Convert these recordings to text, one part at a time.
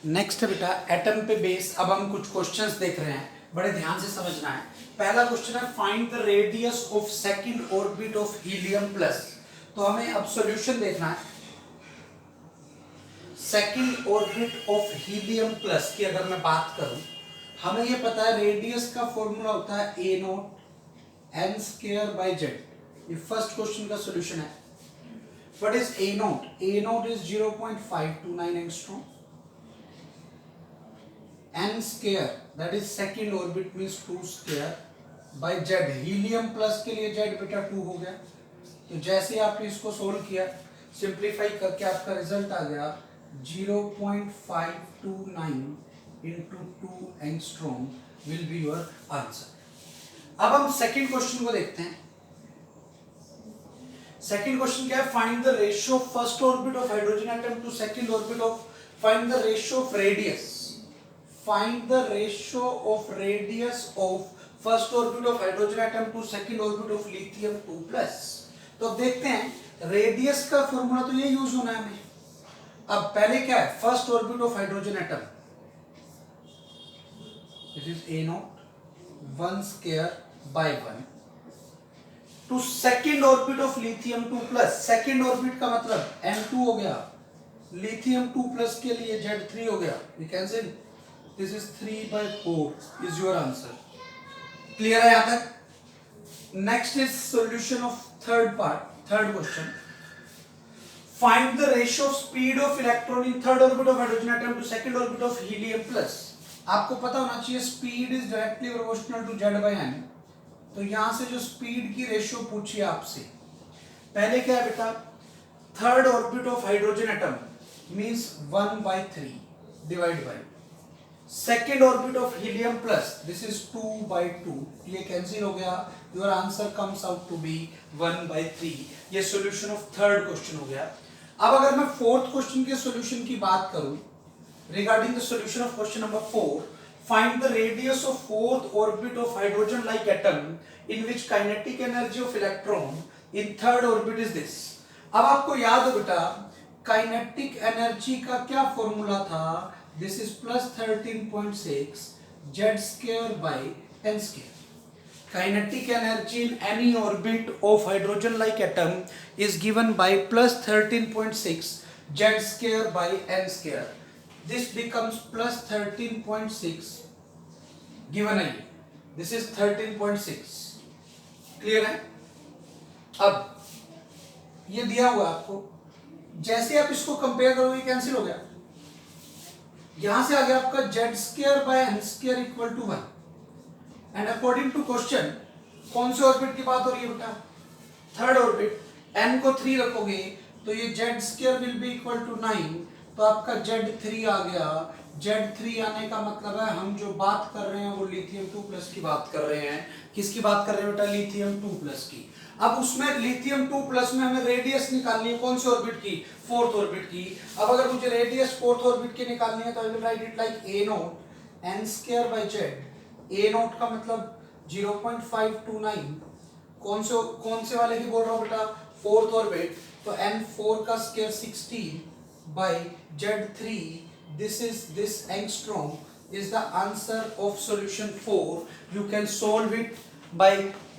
Next है बेटा atom पे बेस। अब हम कुछ क्वेश्चंस देख रहे हैं, बड़े ध्यान से समझना है। पहला क्वेश्चन है find the radius of second orbit of helium plus. तो हमें अब सॉल्यूशन देखना है। Second orbit of helium plus की अगर मैं बात करूं, हमें ये पता है रेडियस का फॉर्मूला होता है a naught n square by z. ये फर्स्ट क्वेश्चन का सॉल्यूशन है। What is a naught? A naught is 0.529 angstrom. n square that is second orbit means 2 square by z। Helium plus के लिए z बेटा 2 हो गया। तो जैसे आपने इसको सोल्व किया, सिंप्लीफाई करके आपका रिजल्ट आ गया 0.529 into 2 angstrom will be your answer. अब हम सेकंड क्वेश्चन को देखते हैं। सेकंड क्वेश्चन क्या है? Find the ratio of first orbit of hydrogen atom to second orbit of, find the ratio of radius, find the ratio of radius of first orbit of hydrogen atom to second orbit of lithium 2 plus। तो अब देखते हैं radius का formula तो ये use होना है हमें। अब पहले क्या है? First orbit of hydrogen atom this is a naught 1 square by 1 to second orbit of lithium 2 plus. Second orbit का मतलब n2 हो गया, लिथियम 2 प्लस के लिए z3 हो गया। We cancel, this is 3 by 4 is your answer। clear है यहाँ तक? next is solution of third part, third question। find the ratio of speed of electron in third orbit of hydrogen atom to second orbit of helium plus। आपको पता होना चाहिए speed is directly proportional to z by n। तो यहाँ से जो speed की ratio पूछी आपसे, पहले क्या है बेटा? Third orbit of hydrogen atom means 1/3 divide by second orbit of helium plus, this is 2/2। ये कैंसिल हो गया, your answer comes out to be 1/3। ये सॉल्यूशन ऑफ थर्ड क्वेश्चन हो गया। अब अगर मैं फोर्थ क्वेश्चन के सॉल्यूशन की बात करूं, regarding the solution of question number 4, find the radius of fourth orbit of hydrogen like atom in which kinetic energy of electron in third orbit is this. अब आपको याद हो बेटा काइनेटिक एनर्जी का क्या फॉर्मूला था? This is plus 13.6 z square by n square। Kinetic energy in any orbit of hydrogen-like atom is given by plus 13.6 z square by n square। This becomes plus 13.6 given है। This is 13.6। Clear है? अब ये दिया हुआ आपको, जैसे आप इसको कंपेयर करोगे कैंसिल हो गया। यहां से आ गया आपका z square by n square equal to 1। And according to question कौन से ऑर्बिट की बात हो रही है बेटा? Third orbit. n को 3 रखोगे तो ये z square will be equal to 9। तो आपका z3 आ गया। z3 आने का मतलब है हम जो बात कर रहे हैं वो लिथियम 2 प्लस की बात कर रहे हैं। किसकी बात कर रहे हैं बेटा? लिथियम 2 प्लस की। अब उसमें लिथियम 2 प्लस में हमें रेडियस निकालनी है, कौन सी ऑर्बिट की? फोर्थ ऑर्बिट की। अब अगर मुझे रेडियस फोर्थ ऑर्बिट की निकालनी है तो I will write it like a not n square by z। a not का मतलब 0.529। कौन से वाले की बोल रहा हूं बेटा? Fourth orbit. तो n4 का square 16 by z3, this is this angstrom is the answer of solution 4। you can solve it by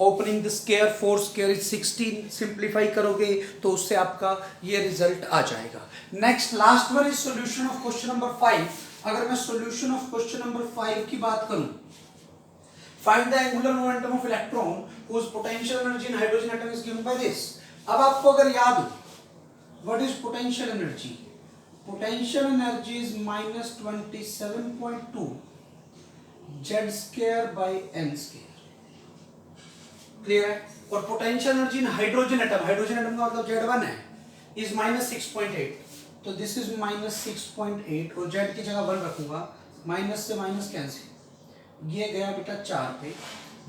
opening the square। 4 square is 16। Simplify करोगे तो उससे आपका ये रिजल्ट आ जाएगा। Next last one is solution of question number 5। अगर मैं solution of question number 5 की बात करूं, find the angular momentum of electron whose potential energy in hydrogen atom is given by this। अब आपको अगर याद हो what is potential energy? Potential energy is -27.2 z square by n square. Clear है? और पोटेंशियल एनर्जी इन hydrogen atom, hydrogen atom का मतलब Z1 है, इज -6.8। तो दिस इज -6.8 और z की जगह 1 रखूंगा, माइनस से माइनस कैंसिल। ये गया बेटा 4 पे,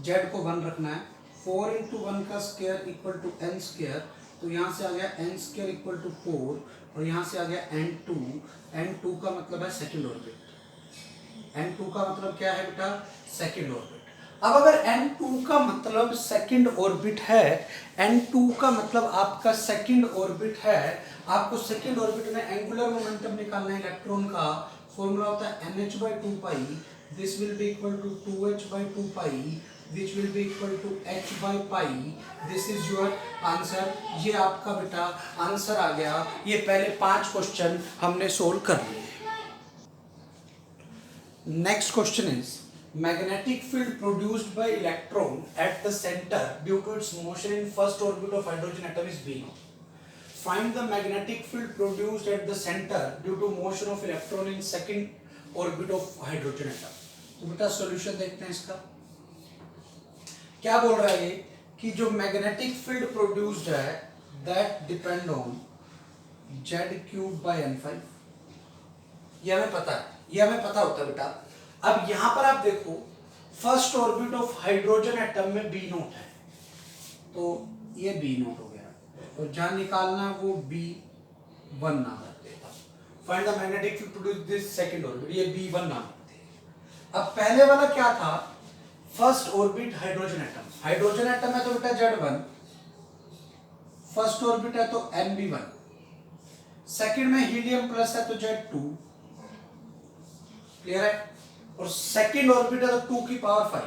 z को 1 रखना है। 4 into 1 का square equal to n square. तो यहाँ से आ गया n स्क्वायर इक्वल टू 4 और यहाँ से आ गया n2। n2 का मतलब है सेकेंड ऑर्बिट। n2 का मतलब क्या है बेटा? Second orbit. अब अगर n2 का मतलब सेकंड ऑर्बिट है, n2 का मतलब आपका सेकंड ऑर्बिट है, आपको सेकंड ऑर्बिट में एंगुलर मोमेंटम निकालना है इलेक्ट्रॉन का फॉर्मूला होता है NH/2 pi, this will be equal to 2H/2 pi which will be equal to H/pi. This is your answer. ये आपका बेटा आंसर आ गया। ये पहले 5 क्वेश्चन हमने सोल्व कर लिए। Next question is magnetic field produced by electron at the center due to its motion in first orbit of hydrogen atom is B0. Find the magnetic field produced at the center due to motion of electron in second orbit of hydrogen atom. तो बेटा solution देखते हैं इसका। क्या बोल रहा है ये कि जो मैग्नेटिक फील्ड प्रोड्यूस्ड है दैट डिपेंड ऑन Z³/n5। ये हमें पता है, ये हमें पता होता है बेटा। अब यहां पर आप देखो first orbit of hydrogen atom में B0 है, तो ये B0 हो गया और जहां निकालना है वो B1 नाम रख देता। Find the magnetic field produced this second orbit, ये B1 नाम रखते हैं। अब पहले वाला क्या था, first orbit hydrogen atom, hydrogen atom है तो बेटा Z1, फर्स्ट ऑर्बिट है तो Nb1, सेकंड में हीलियम प्लस है तो Z2, क्लियर है, और सेकंड ऑर्बिट है तो 2⁵,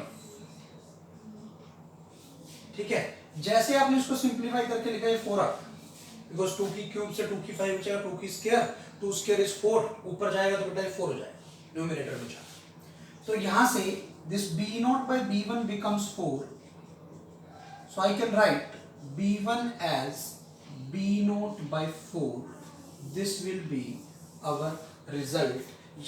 ठीक है। जैसे आपने इसको सिंप्लीफाई करके लिखा है 4 बिकॉज 2³ से 2⁵ बचेगा, 2² इज 4, ऊपर जाएगा तो बेटा 4 हो जाएगा न्यूमरेटर में जाकर। तो यहां से this B0/B1 becomes 4, so I can write B1 as B0/4. This will be our result.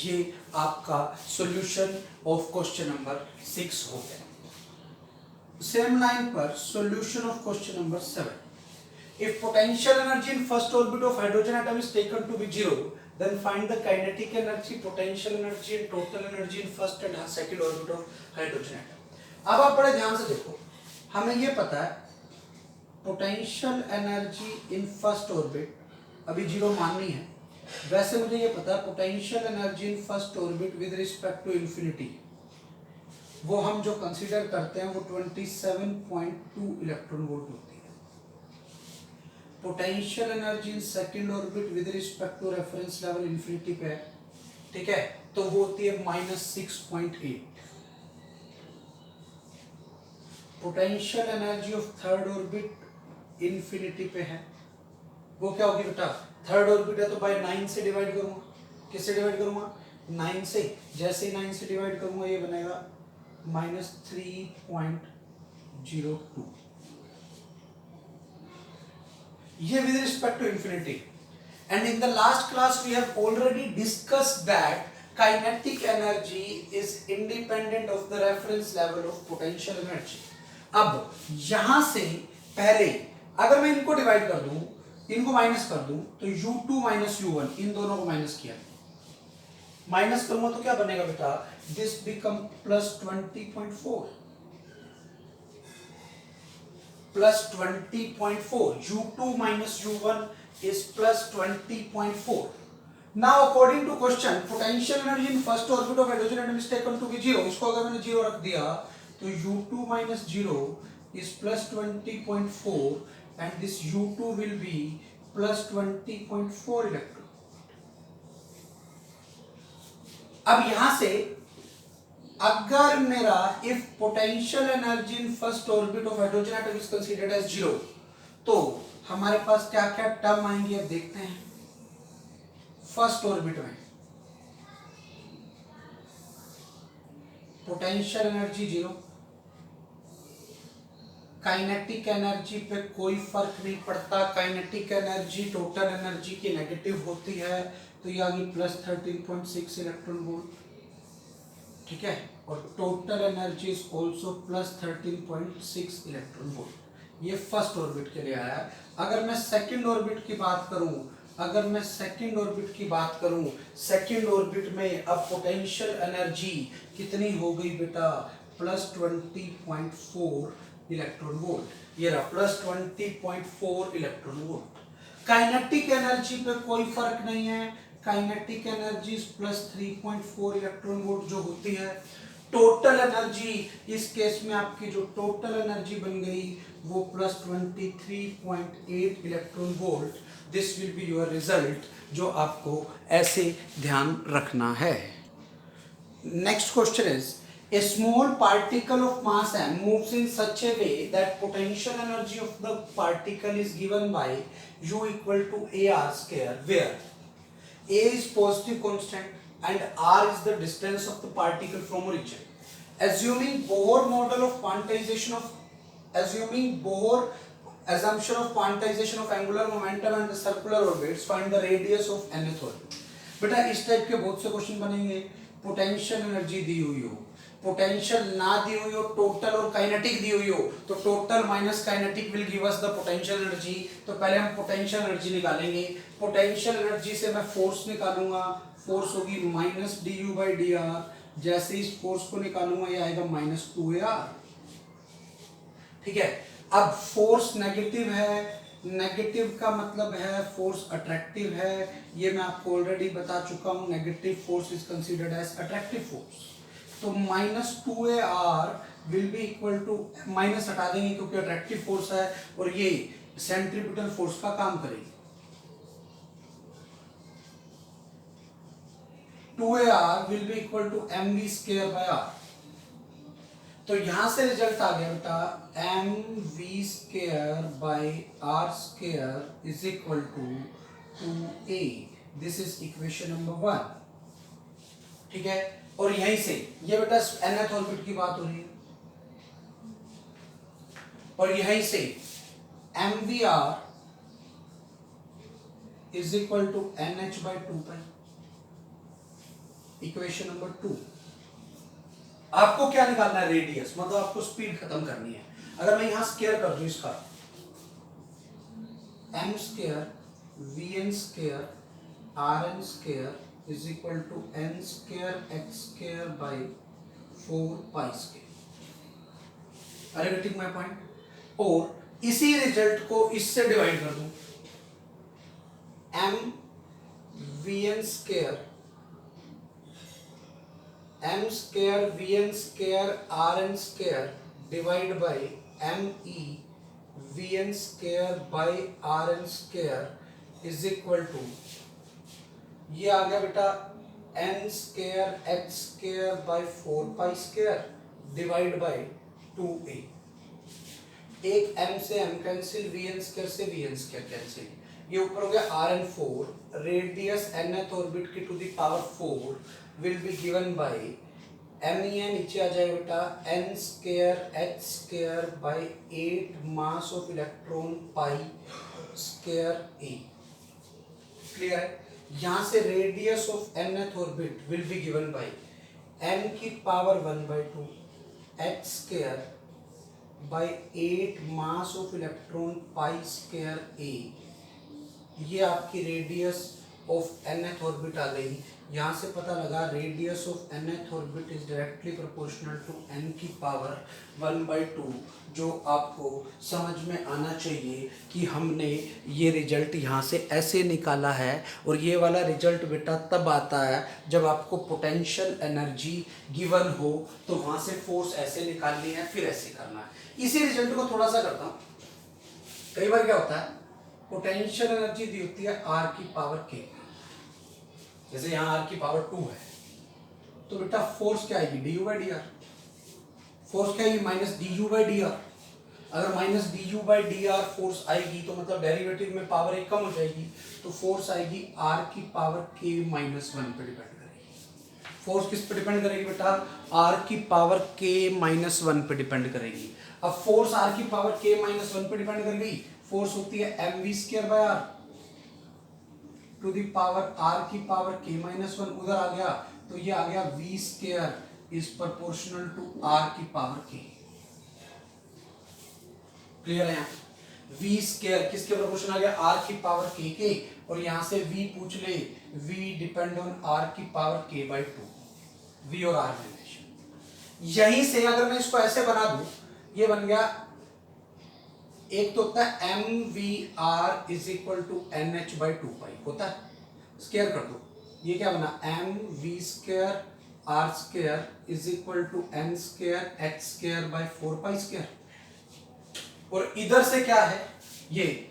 ये आपका solution of question number 6 हो गया। सेम लाइन पर solution of question number 7. If potential energy in first orbit of hydrogen atom is taken to be 0, then find the kinetic energy, potential energy and total energy in first and second orbit of hydrogen atom. अब आप बड़े ध्यान से देखो, हमें ये पता है potential energy in first orbit अभी 0 माननी है। वैसे मुझे ये पता है potential energy in first orbit with respect to infinity, वो हम जो कंसीडर करते हैं वो 27.2 इलेक्ट्रॉन वोल्ट होती है। Potential energy in second orbit with respect to reference level infinity पे है, ठीक है, तो वो होती है -6.8। Potential energy of third orbit infinity पे है, वो क्या होगी बेटा, थर्ड ऑर्बिट है तो बाय 9 से डिवाइड करूंगा, किससे डिवाइड करूंगा, 9 से। जैसे ही 9 से डिवाइड करूंगा ये बनेगा -3.02, ये with respect to infinity. And in the last class we have already discussed that kinetic energy is independent of the reference level of potential energy. अब यहां से पहले अगर मैं इनको डिवाइड कर दूं, इनको माइनस कर दूं, तो U2 - U1 इन दोनों को माइनस किया, माइनस करूंगा तो क्या बनेगा बेटा, this become +20.4, +20.4, U2 - U1 is +20.4. Now according to question, potential energy in first orbit of hydrogen atom is taken to be 0. इसको अगर मैंने 0 रख दिया तो U2 - 0 is +20.4 and this U2 will be +20.4 electron. अब यहां से अगर मेरा if potential energy in first orbit of hydrogen atom is considered as 0, तो हमारे पास क्या क्या टर्म आएंगे अब देखते हैं। फर्स्ट ऑर्बिट में पोटेंशियल एनर्जी 0, काइनेटिक एनर्जी पे कोई फर्क नहीं पड़ता, काइनेटिक एनर्जी टोटल एनर्जी की नेगेटिव होती है, तो ये आ गई +13.6 इलेक्ट्रॉन वोल्ट, ठीक है, और total energy is also +13.6 electron volt. ये फर्स्ट ऑर्बिट के लिए आया है। अगर मैं सेकंड ऑर्बिट की बात करूं, सेकंड ऑर्बिट में अब पोटेंशियल एनर्जी कितनी हो गई बेटा, +20.4 इलेक्ट्रॉन वोल्ट, ये रहा +20.4 इलेक्ट्रॉन वोल्ट। काइनेटिक एनर्जी पे कोई फर्क नहीं है, काइनेटिक एनर्जी +3.4 इलेक्ट्रॉन वोल्ट जो होती है, टोटल एनर्जी, इस केस में आपकी जो टोटल एनर्जी बन गई वो plus 23.8 electron volt. This will be your result, जो आपको ऐसे ध्यान रखना है। Next question is a small particle of mass m moves in such a way that potential energy of the particle is given by u equal to ar square, where a is positive constant and r is the distance of the particle from origin. Assuming Bohr model of quantization of assumption of quantization of angular momentum and the circular orbits, find the radius of nth orbit. बेटा इस type के बहुत से question बनेंगे। Potential energy दी हुई हो, potential ना दी हुई हो, टोटल और काइनेटिक दी हुई हो, तो total minus kinetic will give us the potential energy. तो पहले हम पोटेंशियल एनर्जी निकालेंगे। पोटेंशियल एनर्जी से मैं फोर्स निकालूंगा, फोर्स होगी minus d u by d are. जैसे इस फोर्स को निकालूंगा ये आएगा माइनस 2ar। ठीक है, अब फोर्स नेगेटिव है, नेगेटिव का मतलब है फोर्स अट्रैक्टिव है। ये मैं आपको ऑलरेडी बता चुका हूं, negative force is considered as attractive force. तो minus 2ar will be equal to, minus हटा देंगे क्योंकि अट्रैक्टिव फोर्स है और ये सेंट्रीपिटल फोर्स का काम करेगी। 2ar will be equal to mv square by r। तो यहां से रिजल्ट आ गया बेटा mv square by r square is equal to 2a। This is equation number 1। ठीक है, और यहीं से ये बेटा nth ऑर्बिट की बात हो रही है, और यहीं से mvr is equal to nh by 2 equation number 2। आपको क्या निकालना है? रेडियस, मतलब आपको स्पीड खत्म करनी है। अगर मैं यहां स्क्वायर कर दूं इसका, m square vn square rn square is equal to n square x square by 4 pi square. Are getting my point? और इसी रिजल्ट को इससे डिवाइड कर दूं, m vn square m square vn square rn square divide by me vn square by rn square is equal to, ये आ गया बेटा n square x square by 4 pi square divide by 2a। एक m से m cancel, vn square से vn square cancel, ये ऊपर हो गया rn4। रेडियस nth ऑर्बिट की to the power 4 will be given by me, नीचे आ जाएगा बेटा n square h square by 8 mass of electron pi square a। Clear है? यहां से radius of nth orbit will be given by n की power 1/2 h square by 8 mass of electron pi square a। ये आपकी radius of nth orbit आ गई। यहाँ से पता लगा radius of nth orbit is directly proportional to n की पावर 1/2, जो आपको समझ में आना चाहिए कि हमने ये रिजल्ट यहाँ से ऐसे निकाला है। और ये वाला रिजल्ट बेटा तब आता है जब आपको पोटेंशियल एनर्जी गिवन हो, तो वहाँ से फोर्स ऐसे निकालनी है, फिर ऐसे करना है। इसी रिजल्ट को थोड़ा सा करता हूँ। कई बार क्या होता है, पोटेंशियल एनर्जी दी होती है r की पावर k, जैसे यहाँ r की पावर 2 है, तो बेटा फोर्स क्या आएगी? du by d r. Force क्या आएगी? Minus d u by d r. अगर minus d u by d r force आएगी तो मतलब डेरिवेटिव में पावर एक कम हो जाएगी, तो फोर्स आएगी r की पावर k माइनस 1 पे डिपेंड करेगी। फोर्स किस पे डिपेंड करेगी बेटा? r की पावर k माइनस 1 पे डिपेंड करेगी। अब फोर्स r की पावर k माइनस 1 पे डिपेंड कर गई, फोर्स होती है mv square by r to the power r की पावर k माइनस 1, उधर आ गया तो ये आ गया v square is proportional to r की पावर k। क्लियर है? v स्क्वायर किसके प्रोपोर्शनल आ गया? r की पावर k के, और यहां से v पूछ ले, v डिपेंड ऑन r की पावर k बाई 2, v और r रिलेशन। यहीं से अगर मैं इसको ऐसे बना दूं, ये बन गया, एक तो होता है mvr is equal to nh by 2 pi, होता है, स्क्वायर कर दो, ये क्या बना? mv square R square is equal to N square H square by 4π²। और इधर से क्या है, ये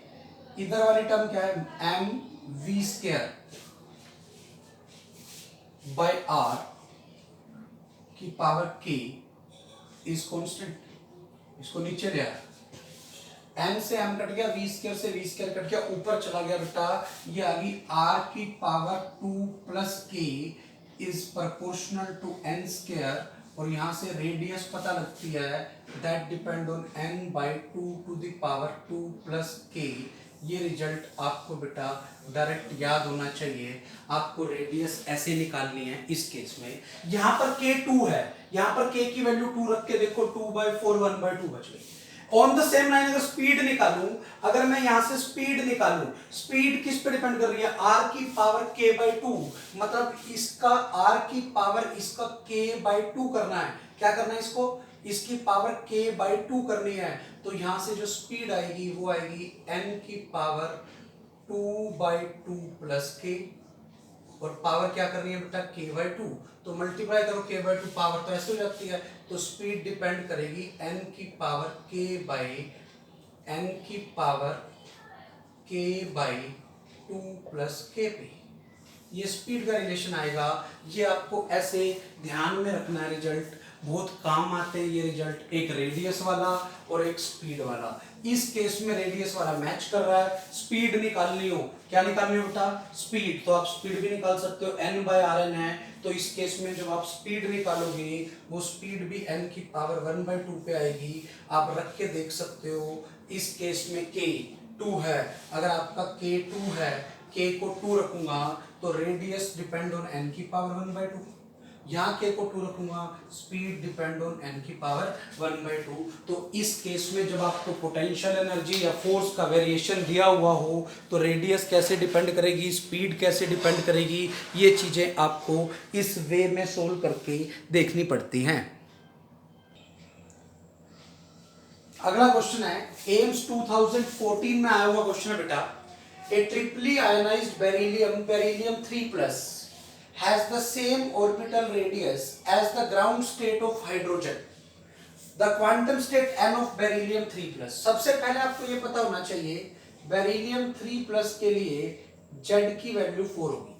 इधर वाली टर्म क्या है, M V square by R की पावर के इज कांस्टेंट। इसको नीचे ले आया, एम से एम कट गया, वी स्क्वायर से वी स्क्वायर कट गया, ऊपर चला गया बेटा, ये आ गई आर की power 2 plus K is proportional to N square. और यहां से रेडियस पता लगती है, that depend on N by 2 to the power 2 plus K. ये रिजल्ट आपको बेटा डायरेक्ट याद होना चाहिए। आपको रेडियस ऐसे निकालनी है इस केस में। यहां पर के 2 है, यहां पर के की वैल्यू 2 रख के देखो, 2/4 1/2 बच गई। ऑन द सेम लाइन अगर स्पीड निकालूं, अगर मैं यहां से स्पीड निकालूं, स्पीड किस पे डिपेंड कर रही है, आर की पावर k/2, मतलब इसका आर की पावर इसका k/2 करना है। क्या करना है इसको, इसकी पावर k/2 करनी है। तो यहां से जो स्पीड आएगी वो आएगी n की पावर 2/2 प्लस k, और पावर क्या करनी है बेटा, k/2। तो मल्टीप्लाई करो k/2, पावर तो ऐसे हो जाती है। तो स्पीड डिपेंड करेगी n की पावर k/2 प्लस k पे। ये स्पीड का रिलेशन आएगा। ये आपको ऐसे ध्यान में रखना है, रिजल्ट बहुत काम आते हैं ये रिजल्ट, एक रेडियस वाला और एक स्पीड वाला। इस केस में रेडियस वाला मैच कर रहा है। स्पीड निकालनी हो, क्या निकालनी हो बेटा, स्पीड, तो आप स्पीड भी निकाल सकते हो, n/rn है। तो इस केस में जब आप स्पीड निकालोगे वो स्पीड भी n की पावर 1/2 पे आएगी। आप रख के देख सकते हो। इस केस में k 2 है, अगर आपका k 2 है, k को 2 रखूंगा तो रेडियस डिपेंड ऑन n की पावर 1/2, यहाँ k को 2 रखूंगा, स्पीड डिपेंड ऑन n की पावर 1/2। तो इस केस में जब आपको पोटेंशियल एनर्जी या फोर्स का वेरिएशन दिया हुआ हो तो रेडियस कैसे डिपेंड करेगी, स्पीड कैसे डिपेंड करेगी, ये चीजें आपको इस वे में सोल्व करके देखनी पड़ती हैं। अगला क्वेश्चन है एम्स 2014 में आया हुआ क्वेश्चन है बेटा, ए ट्रिपली ionised beryllium 3+ has the same orbital radius as the ground state of hydrogen. The quantum state n of beryllium 3+। सबसे पहले आपको ये पता होना चाहिए बेरिलियम 3+ के लिए z की वैल्यू 4 होगी,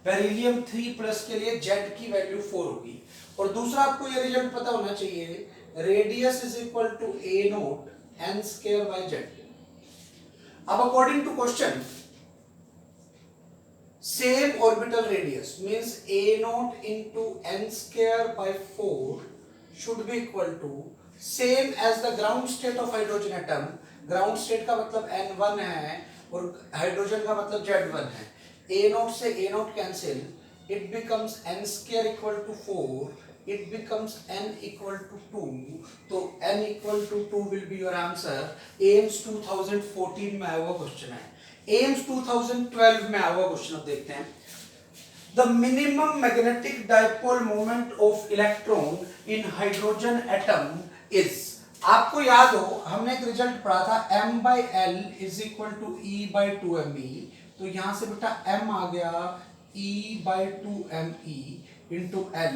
बेरिलियम 3+ के लिए z की वैल्यू 4 होगी। और दूसरा आपको ये रिजल्ट पता होना चाहिए, radius is equal to a naught n square by z। अब according to question, same orbital radius means a naught into n square by 4 should be equal to same as the ground state of hydrogen atom। ground state का मतलब n1 है और hydrogen का मतलब z1 है। a naught से a naught cancel, it becomes n square equal to 4, it becomes n equal to 2, तो n equal to 2 will be your answer। AIIMS 2014 में आया हुआ क्वेश्चन है। एम्स 2012 में आया हुआ क्वेश्चन अब देखते हैं। The minimum magnetic dipole moment of electron in hydrogen atom is. आपको याद हो हमने एक रिजल्ट पढ़ा था m/l is equal to e/2me। तो यहां से बेटा m आ गया e/2me इंटू l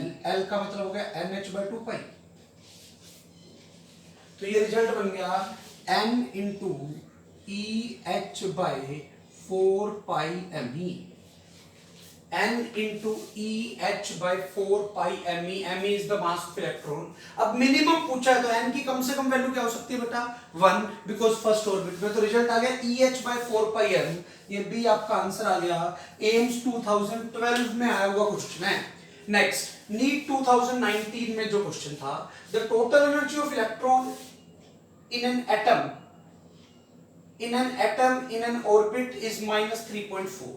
का मतलब हो गया nh/2π। तो ये रिजल्ट बन गया n into EH/4πme, n into EH/4πme, me is the mass of electron। अब मिनिमम पूछा है तो n की कम से कम वैल्यू क्या हो सकती है बेटा 1, बिकॉज फर्स्ट ऑर्बिट में। तो रिजल्ट आ गया EH/4πm, ये भी आपका आंसर आ गया। एम्स 2012 में आया हुआ क्वेश्चन है। नेक्स्ट नीट 2019 में जो क्वेश्चन था, the total energy of electron in an atom in an orbit is -3.4।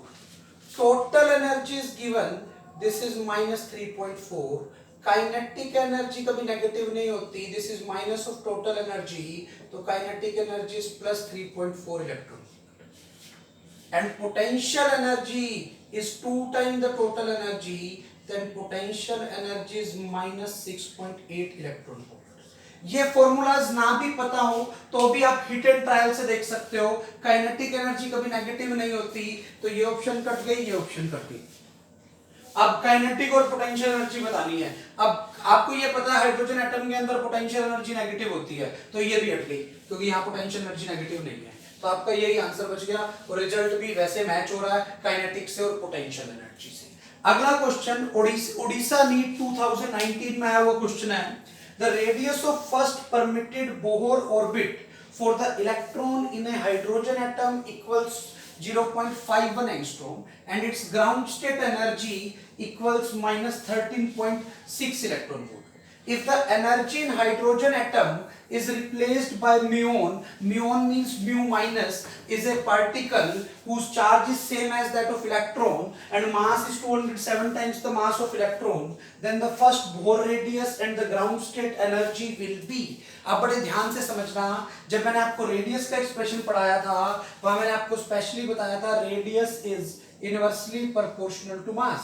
total energy is given, this is -3.4। Kinetic energy कभी नेगेटिव नहीं होती, this is minus of total energy, तो kinetic energy is +3.4 electron and potential energy is 2 times the total energy, then potential energy is -6.8 electron volt। ये formulas ना भी पता हो तो भी आप हिट एंड ट्रायल से देख सकते हो, काइनेटिक एनर्जी कभी नेगेटिव नहीं होती। तो ये ऑप्शन कट गई, ये ऑप्शन कट गई। अब काइनेटिक और पोटेंशियल एनर्जी बतानी है। अब आपको ये पता है हाइड्रोजन एटम के अंदर पोटेंशियल एनर्जी नेगेटिव होती है, तो ये भी हट गई क्योंकि यहाँ पोटेंशियल एनर्जी नेगेटिव नहीं है। तो आपका यही आंसर बच गया और रिजल्ट भी वैसे मैच हो रहा है काइनेटिक से और पोटेंशियल एनर्जी से। अगला क्वेश्चन उड़ीसा नीट 2019 में आया हुआ क्वेश्चन है, the radius of first permitted Bohr orbit for the electron in a hydrogen atom equals 0.51 angstrom and its ground state energy equals minus 13.6 electron volt. If the energy in hydrogen atom is replaced by muon, muon means mu minus, is a particle whose charge is same as that of electron and mass is 207 times the mass of electron, then the first Bohr radius and the ground state energy will be. आप बड़े ध्यान से समझना, जब मैंने आपको radius का expression पढ़ाया था वहां मैंने आपको स्पेशली बताया था radius is inversely proportional to mass,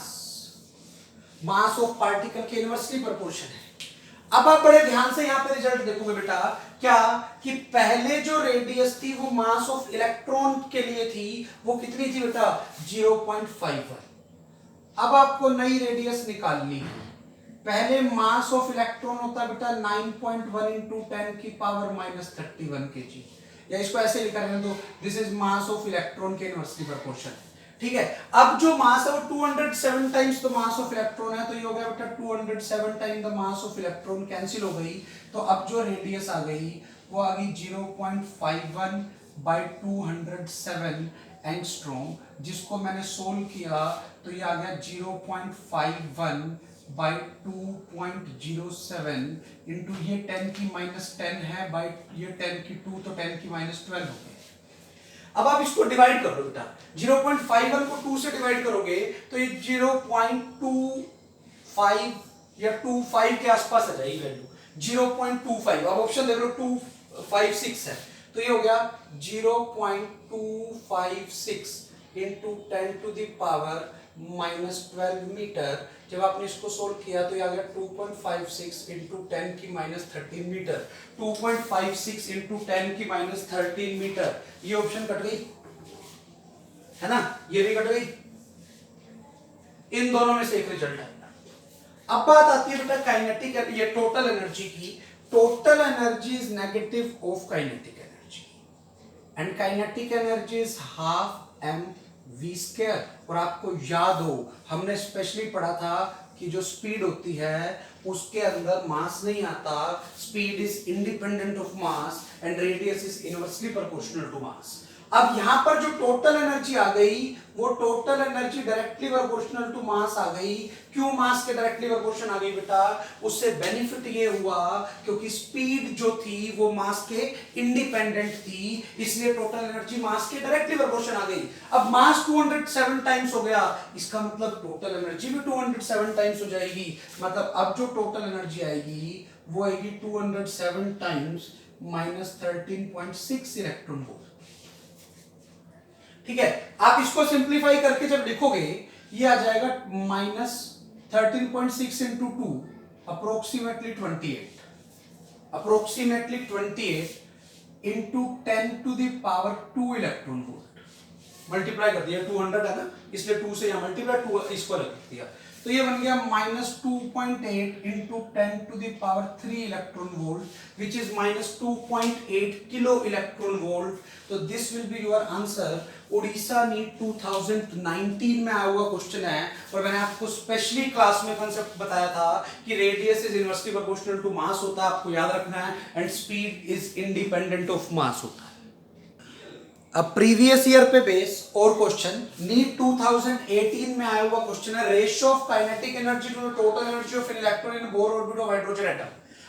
mass of particle के इनवर्सली प्रोपोर्शन है। अब आप बड़े ध्यान से यहाँ पे रिजल्ट देखोगे बेटा, क्या कि पहले जो रेडियस थी वो मास ऑफ इलेक्ट्रॉन के लिए थी, वो कितनी थी बेटा 0.51। अब आपको नई रेडियस निकालनी है। पहले मास ऑफ इलेक्ट्रॉन होता है बेटा 9.1 इंटू 10 की पावर माइनस 31 kg, या इसको ऐसे लिखा रहने दो, this is mass of electron के इनवर्सली प्रोपोर्शन। ठीक है, अब जो मास है वो 207 times the mass of electron है, तो ये हो गया बेटा 207 time the mass of electron, cancel हो गई। तो अब जो रेडियस आ गई वो आ गई 0.51 बाय 207 एंगस्ट्रॉम, जिसको मैंने सोल्व किया तो ये आ गया 0.51 बाय 2.07 इंटू ये 10 की माइनस 10 है बाय ये 10 की 2, तो 10 की माइनस 12 हो गई। अब आप इसको डिवाइड कर लो बेटा, 0.51 को 2 से डिवाइड करोगे तो ये 0.25 या 25 के आसपास आ जाएगी वैल्यू, 0.25। अब ऑप्शन देख लो 256 है, तो ये हो गया 0.256 into 10 to the power minus 12 metre. जब आपने इसको सोल्व किया तो ये आ गया 2.56 इंटू 10 की माइनस 13 मीटर, 2.56 इंटू 10 की माइनस 13 मीटर। ये ऑप्शन कट गई है ना, ये भी कट गई, इन दोनों में से एक रिजल्ट आएगा। अब बात आती है बेटा काइनेटिक, ये टोटल एनर्जी की। Total energy is negative of kinetic energy and kinetic energy is half m v square. और आपको याद हो हमने स्पेशली पढ़ा था कि जो स्पीड होती है उसके अंदर मास नहीं आता, speed is independent of mass and radius is inversely proportional to mass. अब यहां पर जो टोटल एनर्जी आ गई वो total energy directly proportional to mass आ गई। क्यों मास के डायरेक्टली प्रोपोर्शन आ गई बेटा? उससे बेनिफिट ये हुआ क्योंकि स्पीड जो थी वो मास के इंडिपेंडेंट थी, इसलिए टोटल एनर्जी मास के डायरेक्टली प्रोपोर्शन आ गई। अब मास 207 टाइम्स हो गया, इसका मतलब टोटल एनर्जी भी 207 टाइम्स हो जाएगी। मतलब अब जो टोटल एनर्जी आएगी वो आएगी 207 टाइम्स माइनस 13.6 इलेक्ट्रॉन वोल्ट। ठीक है, आप इसको सिंप्लीफाई करके जब लिखोगे ये आ जाएगा minus 13.6 into 2 approximately 28 into 10 to the power 2 electron volt. Multiply कर दिया, 200 है ना, इसलिए 2 से यहां मल्टीप्लाई 2 इसको रख दिया, तो ये बन गया minus 2.8 into 10 to the power 3 electron volt which is minus 2.8 kilo electron volt. तो this will be your answer. Odisha NEET 2019 में आया हुआ क्वेश्चन है और मैंने आपको स्पेशली क्लास में कंसेप्ट बताया था कि radius is inversely proportional to mass होता है, आपको याद रखना है, and speed is independent of mass होता है। अब प्रीवियस ईयर पे बेस और क्वेश्चन नीट 2018 में आया हुआ क्वेश्चन है, ratio of kinetic energy to the total energy of electron in Bohr orbit of hydrogen atom.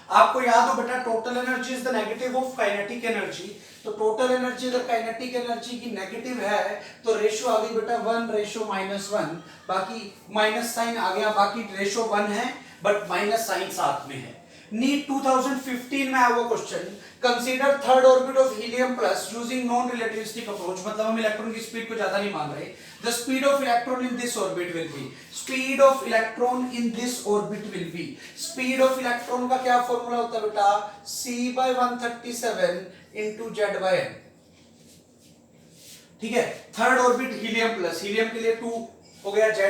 आपको याद हो बेटा total energy is the negative of kinetic energy, तो टोटल एनर्जी अगर काइनेटिक एनर्जी की नेगेटिव है तो रेशियो आ गई बेटा 1:-1, बाकी माइनस साइन आ गया, बाकी रेशियो 1 है बट माइनस साइन साथ में है। नीट 2015 में आया हुआ question, consider third orbit of helium plus using non relativistic approach, मतलब हम इलेक्ट्रॉन की स्पीड को ज्यादा नहीं मान रहे। The speed of electron in this orbit will B, speed of electron in this orbit will B, speed of electron का क्या फॉर्मूला होता है बेटा? c/137 into z/n। ठीक है, third orbit helium plus, helium के लिए 2 हो गया z,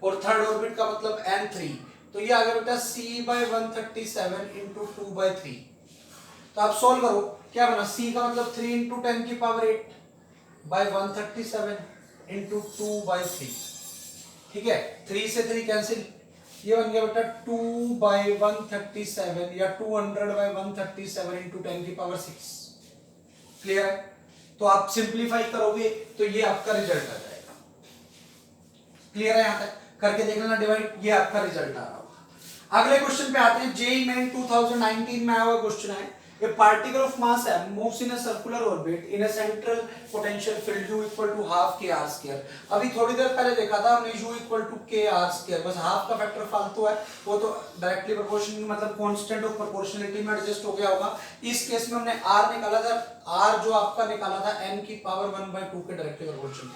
और थर्ड ऑर्बिट का मतलब n3, तो ये आ गया बेटा c/137 इंटू 2/3। तो आप सोल्व करो, क्या बना, c का मतलब 3 इंटू 10⁸ बाय 137 इंटू 2/3, ठीक है, 3 से 3 कैंसिल, ये बन गया बेटा 2/137 या 200/137 इंटू 10⁶। क्लियर है? तो आप सिंप्लीफाई करोगे तो ये आपका रिजल्ट आ जाएगा। क्लियर है? यहां तक करके देख लेना डिवाइड, ये आपका रिजल्ट आ रहा होगा। अगले क्वेश्चन पे आते हैं, जेईई मेन 2019 में आया हुआ क्वेश्चन है, a particle of mass m moves in a circular orbit in a central potential field u equal to half k r square। अभी थोड़ी देर पहले देखा था हमने u equal to k r square, बस हाफ का फैक्टर फालतू है, वो तो डायरेक्टली प्रोपोर्शनल मतलब कांस्टेंट ऑफ प्रोपोर्शनलिटी में एडजस्ट हो गया होगा। इस केस में हमने r निकाला था, r जो आपका निकाला था n की पावर 1/2 के डायरेक्टली प्रोपोर्शनल।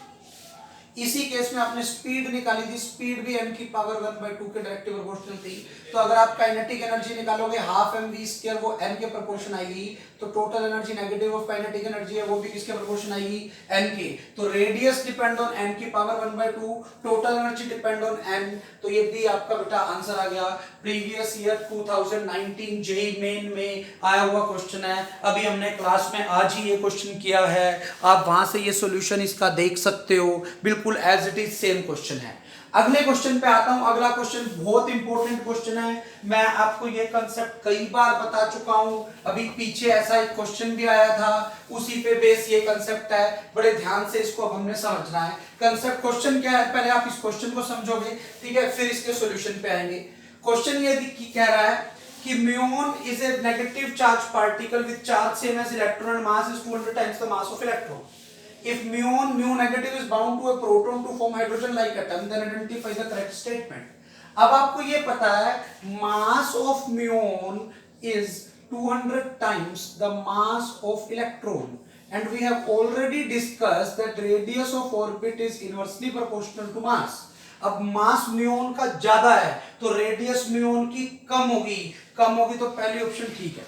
इसी केस में आपने स्पीड निकाली थी, स्पीड भी n की पावर 1/2 के डायरेक्टली प्रोपोर्शनल थी। तो अगर आप काइनेटिक एनर्जी निकालोगे हाफ mv², वो n के प्रोपोर्शन आएगी, तो total energy negative of kinetic energy है वो भी किसके प्रोपोर्शन आएगी, n के। तो रेडियस डिपेंड ऑन n की power 1/2, total energy depend on n, तो ये भी आपका बेटा आंसर आ गया। प्रीवियस ईयर 2019 जेईई मेन में आया हुआ क्वेश्चन है, अभी हमने क्लास में आज ही ये क्वेश्चन किया है, आप वहां से ये सॉल्यूशन इसका देख सकते हो, बिल्कुल as it is same question है। अगले क्वेश्चन पे आता हूं। अगला क्वेश्चन बहुत इंपॉर्टेंट क्वेश्चन है, मैं आपको ये कंसेप्ट कई बार बता चुका हूं, अभी पीछे ऐसा एक क्वेश्चन भी आया था, उसी पे बेस ये कंसेप्ट है, बड़े ध्यान से इसको अब हमने समझना है। कंसेप्ट क्वेश्चन क्या है, पहले आप इस क्वेश्चन को समझोगे, ठीक है, फिर इसके सॉल्यूशन पे आएंगे। क्वेश्चन ये कह रहा है कि muon is a negative charge particle with charge same as electron and mass is 200 times the mass of electron. If mu negative is bound to a proton to form hydrogen like atom, then identify the correct statement। अब आपको ये पता है mass of muon is 200 times the mass of electron, and we have already discussed that radius of orbit is inversely proportional to mass। अब मास म्यून का ज्यादा है तो रेडियस म्यून की कम होगी, तो पहली ऑप्शन ठीक है।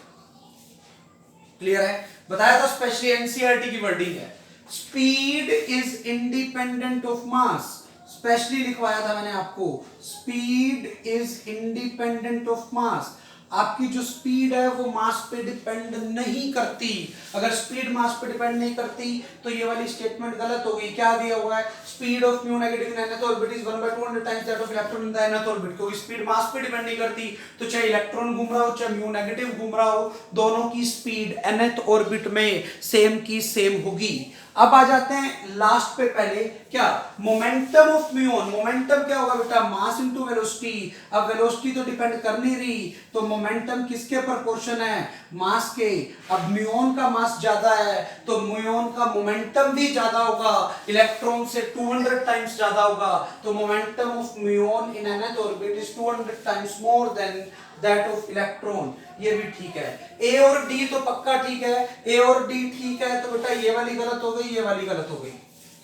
क्लियर है? बताया था, स्पेशली एनसीईआरटी की वर्डिंग है, speed is independent of mass, specially लिखवाया था मैंने आपको, स्पीड इज इंडिपेंडेंट ऑफ मास। आपकी जो स्पीड है वो मास पे डिपेंड नहीं करती। अगर स्पीड मास पे डिपेंड नहीं करती तो ये वाली स्टेटमेंट गलत होगी। क्या दिया हुआ है, speed of mu negative in nth orbit is 1/200 times that of electron in the nth orbit. क्योंकि स्पीड मास पे डिपेंड नहीं करती, तो चाहे इलेक्ट्रॉन घूम रहा हो चाहे म्यू नेगेटिव घूम रहा हो, दोनों की स्पीड nth ऑर्बिट में सेम की सेम होगी। अब आ जाते हैं लास्ट पे, पहले क्या, मोमेंटम ऑफ म्यून। मोमेंटम क्या होगा बेटा, मास इनटू वेलोसिटी। अब वेलोसिटी तो डिपेंड कर नहीं रही, तो मोमेंटम किसके प्रोपोर्शन है, मास के। अब म्यून का मास ज्यादा है तो म्यून का मोमेंटम भी ज्यादा होगा, इलेक्ट्रॉन से 200 टाइम्स ज्यादा होगा, तो momentum of muon in nth orbit is 200 times more than that of electron. ये भी ठीक है। ए और डी तो पक्का ठीक है, ए और डी ठीक है, तो बेटा ये वाली गलत हो गई, ये वाली गलत हो गई,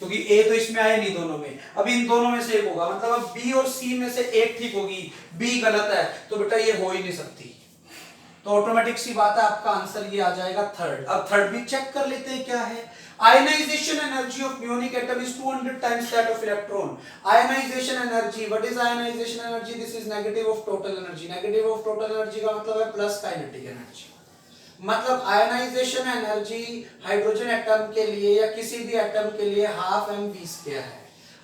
क्योंकि ए तो इसमें आया नहीं दोनों में। अब इन दोनों में से एक होगा, मतलब अब बी और सी में से एक ठीक होगी, बी गलत है, तो बेटा ये हो ही नहीं सकती। तो ऑटोमेटिक सी बात है, आपका आंसर ये आ जाएगा थर्ड। अब थर्ड भी चेक कर लेते हैं क्या है। Ionization energy of muonic atom is 200 times that of electron। Ionization energy, what is ionization energy? This is negative of total energy। Negative of total energy का मतलब है प्लस काइनेटिक एनर्जी। मतलब आयनाइजेशन एनर्जी हाइड्रोजन एटम के लिए या किसी भी atom के लिए हाफ mv² है।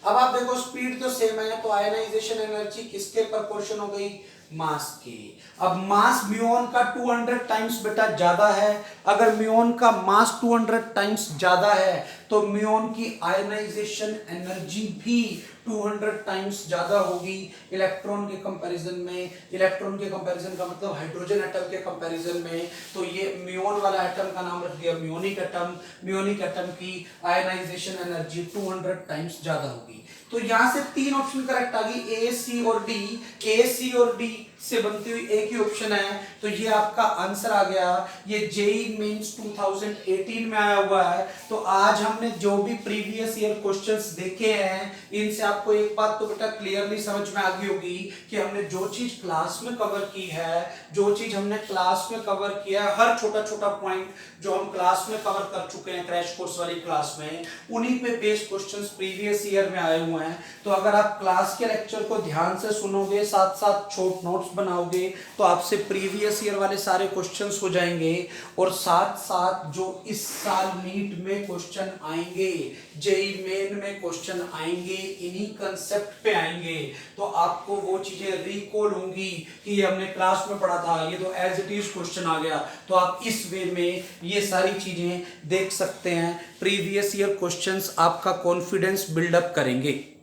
अब आप देखो स्पीड तो सेम है, तो आयनाइजेशन एनर्जी किसके प्रोपोर्शन हो गई, मास की। अब मास म्यून का 200 टाइम्स बेटा ज्यादा है, अगर म्यून का मास 200 टाइम्स ज्यादा है तो म्यून की आयनाइजेशन एनर्जी भी 200 टाइम्स ज्यादा होगी इलेक्ट्रॉन के कंपैरिजन में। इलेक्ट्रॉन के कंपैरिजन का मतलब हाइड्रोजन एटम के कंपैरिजन में, तो ये म्यून वाला एटम का नाम रख दिया म्यूनिक एटम। म्यूनिक एटम की आयनाइजेशन एनर्जी 200 टाइम्स ज्यादा होगी। तो यहां से तीन ऑप्शन करेक्ट आ गई, ए, सी और डी। ए, सी और डी से बनती हुई एक ही ऑप्शन है, तो ये आपका आंसर आ गया। ये जेईई मेंस 2018 में आया हुआ है। तो आज हमने जो भी प्रीवियस ईयर क्वेश्चंस देखे हैं, इनसे आपको एक बात तो बेटा क्लियरली समझ में आ गई होगी कि हमने जो चीज क्लास में कवर की है, जो चीज हमने क्लास में कवर किया है, हर छोटा छोटा पॉइंट जो हम क्लास में कवर कर चुके हैं क्रैश कोर्स वाली क्लास में, उन्हीं पे बेस्ड क्वेश्चंस प्रीवियस ईयर में आए हुए हैं। है। तो अगर आप क्लास के लेक्चर को ध्यान से सुनोगे, साथ साथ छोट नोट्स बनाओगे, तो आपसे प्रीवियस ईयर वाले सारे क्वेश्चंस हो जाएंगे, और साथ साथ जो इस साल नीट में क्वेश्चन आएंगे, जेई मेन में क्वेश्चन आएंगे, इन्हीं कंसेप्ट पे आएंगे। तो आपको वो चीजें रिकॉल होंगी कि ये हमने क्लास में पढ़ा था, ये तो एज इट इज क्वेश्चन आ गया। तो आप इस वे में ये सारी चीजें देख सकते हैं। प्रीवियस ईयर क्वेश्चंस आपका कॉन्फिडेंस बिल्डअप करेंगे।